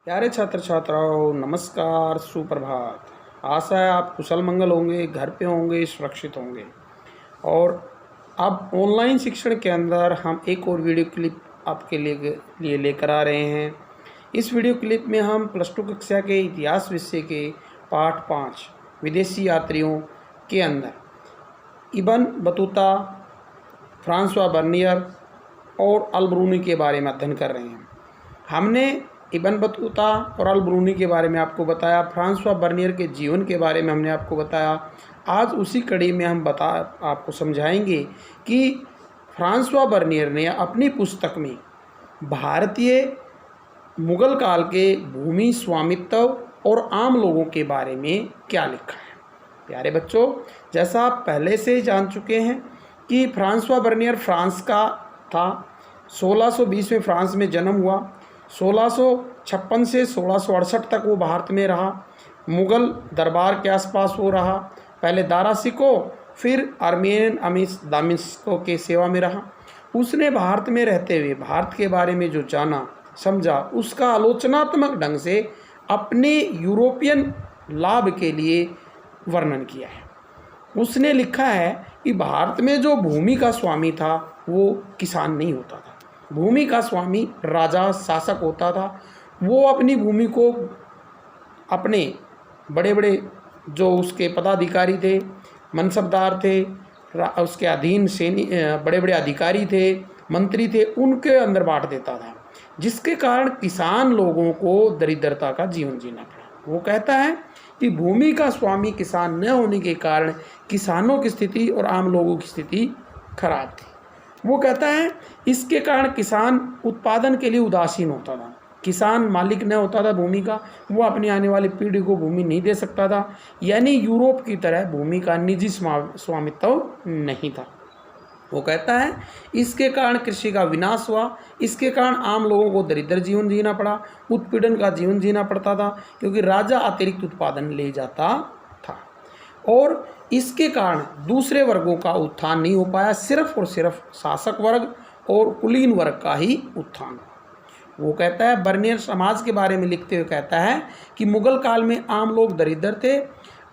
प्यारे छात्र छात्राओं, नमस्कार, सुप्रभात। आशा है आप कुशल मंगल होंगे, घर पे होंगे, सुरक्षित होंगे। और अब ऑनलाइन शिक्षण के अंदर हम एक और वीडियो क्लिप आपके लिए लेकर आ रहे हैं। इस वीडियो क्लिप में हम +2 कक्षा के इतिहास विषय के पाठ 5 विदेशी यात्रियों के अंदर इब्न बतूता, फ्रांसवा बर्नियर और अल ब्रूनी के बारे में अध्ययन कर रहे हैं। हमने इब्न बतूता और अल ब्रूनी के बारे में आपको बताया, फ्रांसवा बर्नियर के जीवन के बारे में हमने आपको बताया। आज उसी कड़ी में हम आपको समझाएंगे कि फ्रांसवा बर्नियर ने अपनी पुस्तक में भारतीय मुगल काल के भूमि स्वामित्व और आम लोगों के बारे में क्या लिखा है। प्यारे बच्चों, जैसा आप पहले से ही जान चुके हैं कि फ्रांसवा बर्नियर फ्रांस का था। 1620 में फ्रांस में जन्म हुआ। 1656 से 1668 तक वो भारत में रहा। मुग़ल दरबार के आसपास वो रहा। पहले दारा सिको, फिर आर्मेनियन अमीस दामिस्को के सेवा में रहा। उसने भारत में रहते हुए भारत के बारे में जो जाना समझा, उसका आलोचनात्मक ढंग से अपने यूरोपियन लाभ के लिए वर्णन किया है। उसने लिखा है कि भारत में जो भूमि का स्वामी था वो किसान नहीं होता था। भूमि का स्वामी राजा शासक होता था। वो अपनी भूमि को अपने बड़े बड़े जो उसके पदाधिकारी थे, मनसबदार थे, उसके अधीन बड़े बड़े अधिकारी थे, मंत्री थे, उनके अंदर बांट देता था, जिसके कारण किसान लोगों को दरिद्रता का जीवन जीना पड़ा। वो कहता है कि भूमि का स्वामी किसान न होने के कारण किसानों की स्थिति और आम लोगों की स्थिति खराब थी। वो कहता है इसके कारण किसान उत्पादन के लिए उदासीन होता था। किसान मालिक न होता था भूमि का, वो अपनी आने वाली पीढ़ी को भूमि नहीं दे सकता था। यानी यूरोप की तरह भूमि का निजी स्वामित्व नहीं था। वो कहता है इसके कारण कृषि का विनाश हुआ। इसके कारण आम लोगों को दरिद्र जीवन जीना पड़ा, उत्पीड़न का जीवन जीना पड़ता था, क्योंकि राजा अतिरिक्त उत्पादन ले जाता था। और इसके कारण दूसरे वर्गों का उत्थान नहीं हो पाया, सिर्फ और सिर्फ शासक वर्ग और कुलीन वर्ग का ही उत्थान हुआ। वो कहता है, बर्नियर समाज के बारे में लिखते हुए कहता है कि मुगल काल में आम लोग दरिद्र थे।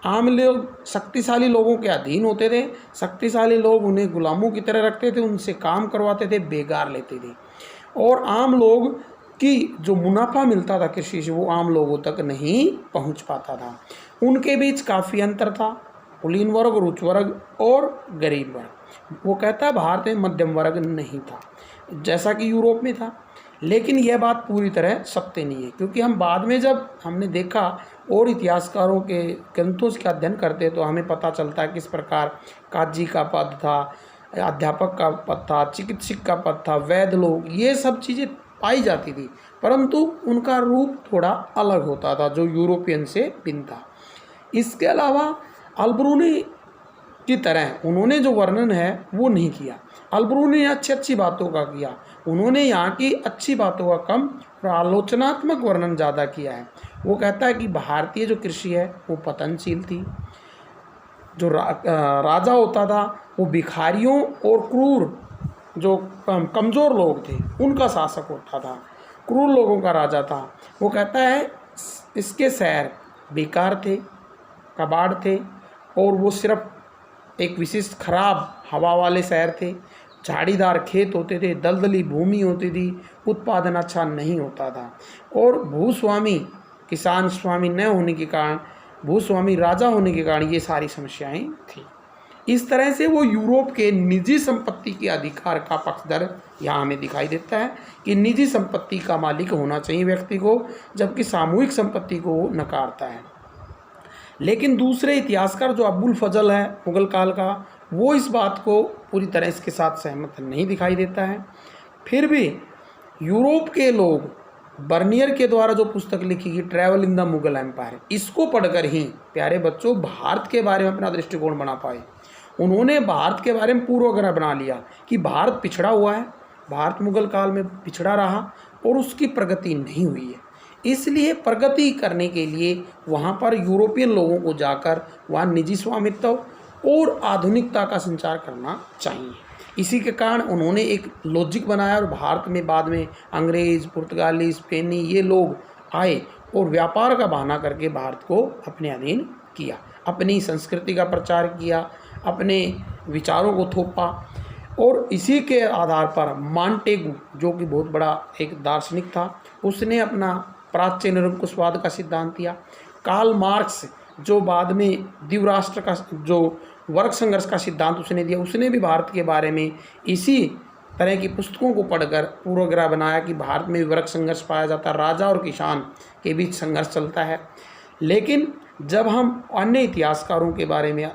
आम लोग शक्तिशाली लोगों के अधीन होते थे। शक्तिशाली लोग उन्हें गुलामों की तरह रखते थे, उनसे काम करवाते थे, बेगार लेते थे। और आम लोग की जो मुनाफा मिलता था कृषि से, वो आम लोगों तक नहीं पहुंच पाता था। उनके बीच काफ़ी अंतर था, कुलीन वर्ग, उच्च वर्ग और गरीब वर्ग। वो कहता है भारत में मध्यम वर्ग नहीं था जैसा कि यूरोप में था। लेकिन यह बात पूरी तरह सत्य नहीं है, क्योंकि हम बाद में जब हमने देखा और इतिहासकारों के ग्रंथों का अध्ययन करते तो हमें पता चलता है किस प्रकार काजी का पद था, अध्यापक का पद था, चिकित्सक का पद था, वैद्य लोग, ये सब चीज़ें पाई जाती थी, परंतु उनका रूप थोड़ा अलग होता था जो यूरोपियन से भिन्न था। इसके अलावा अल ब्रूनी की तरह उन्होंने जो वर्णन है वो नहीं किया। अल ब्रूनी ने अच्छी अच्छी बातों का किया, उन्होंने यहाँ की अच्छी बातों का कम और आलोचनात्मक वर्णन ज़्यादा किया है। वो कहता है कि भारतीय जो कृषि है वो पतनशील थी। जो राजा होता था वो भिखारियों और क्रूर जो कमज़ोर लोग थे उनका शासक होता था, क्रूर लोगों का राजा था। वो कहता है इसके शहर बेकार थे, कबाड़ थे, और वो सिर्फ एक विशिष्ट खराब हवा वाले शहर थे। झाड़ीदार खेत होते थे, दलदली भूमि होती थी, उत्पादन अच्छा नहीं होता था। और भूस्वामी किसान स्वामी न होने के कारण, भूस्वामी राजा होने के कारण ये सारी समस्याएं थी। इस तरह से वो यूरोप के निजी संपत्ति के अधिकार का पक्षधर यहाँ हमें दिखाई देता है कि निजी संपत्ति का मालिक होना चाहिए व्यक्ति को, जबकि सामूहिक संपत्ति को नकारता है। लेकिन दूसरे इतिहासकार जो अबुल फजल है मुगल काल का, वो इस बात को पूरी तरह इसके साथ सहमत नहीं दिखाई देता है। फिर भी यूरोप के लोग बर्नियर के द्वारा जो पुस्तक लिखी गई travel in the Mughal empire, इसको पढ़कर ही प्यारे बच्चों भारत के बारे में अपना दृष्टिकोण बना पाए। उन्होंने भारत के बारे में पूर्वाग्रह बना लिया कि भारत पिछड़ा हुआ है, भारत मुगल काल में पिछड़ा रहा और उसकी प्रगति नहीं हुई है। इसलिए प्रगति करने के लिए वहाँ पर यूरोपियन लोगों को जाकर वहाँ निजी स्वामित्व और आधुनिकता का संचार करना चाहिए। इसी के कारण उन्होंने एक लॉजिक बनाया और भारत में बाद में अंग्रेज़, पुर्तगाली, स्पेनी ये लोग आए और व्यापार का बहाना करके भारत को अपने अधीन किया, अपनी संस्कृति का प्रचार किया, अपने विचारों को थोपा। और इसी के आधार पर मॉन्टेगू, जो कि बहुत बड़ा एक दार्शनिक था, उसने अपना प्राच्य निरंकुशवाद का सिद्धांत दिया। कार्ल मार्क्स, जो बाद में द्विराष्ट्र का जो वर्ग संघर्ष का सिद्धांत उसने दिया, उसने भी भारत के बारे में इसी तरह की पुस्तकों को पढ़कर पूर्वाग्रह बनाया कि भारत में वर्ग संघर्ष पाया जाता है, राजा और किसान के बीच संघर्ष चलता है। लेकिन जब हम अन्य इतिहासकारों के बारे में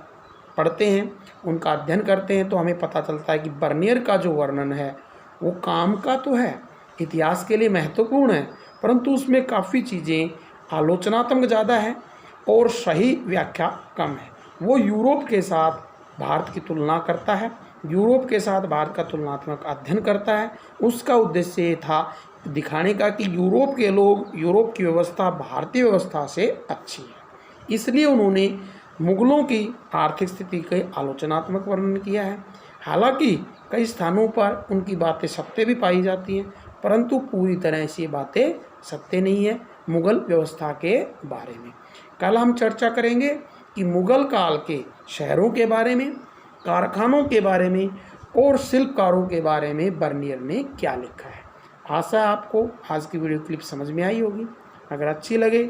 पढ़ते हैं, उनका अध्ययन करते हैं, तो हमें पता चलता है कि बर्नियर का जो वर्णन है वो काम का तो है, इतिहास के लिए महत्वपूर्ण है, परंतु उसमें काफ़ी चीज़ें आलोचनात्मक ज़्यादा है और सही व्याख्या कम है। वो यूरोप के साथ भारत की तुलना करता है, यूरोप के साथ भारत का तुलनात्मक अध्ययन करता है। उसका उद्देश्य ये था दिखाने का कि यूरोप के लोग, यूरोप की व्यवस्था भारतीय व्यवस्था से अच्छी है। इसलिए उन्होंने मुगलों की आर्थिक स्थिति के आलोचनात्मक वर्णन किया है। हालांकि कई स्थानों पर उनकी बातें सत्य भी पाई जाती हैं, परंतु पूरी तरह से ये बातें सत्य नहीं है मुगल व्यवस्था के बारे में। कल हम चर्चा करेंगे कि मुगल काल के शहरों के बारे में, कारखानों के बारे में और शिल्पकारों के बारे में बर्नियर ने क्या लिखा है। आशा है आपको आज की वीडियो क्लिप समझ में आई होगी। अगर अच्छी लगे,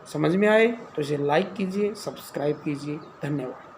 समझ में आए तो इसे लाइक कीजिए, सब्सक्राइब कीजिए। धन्यवाद।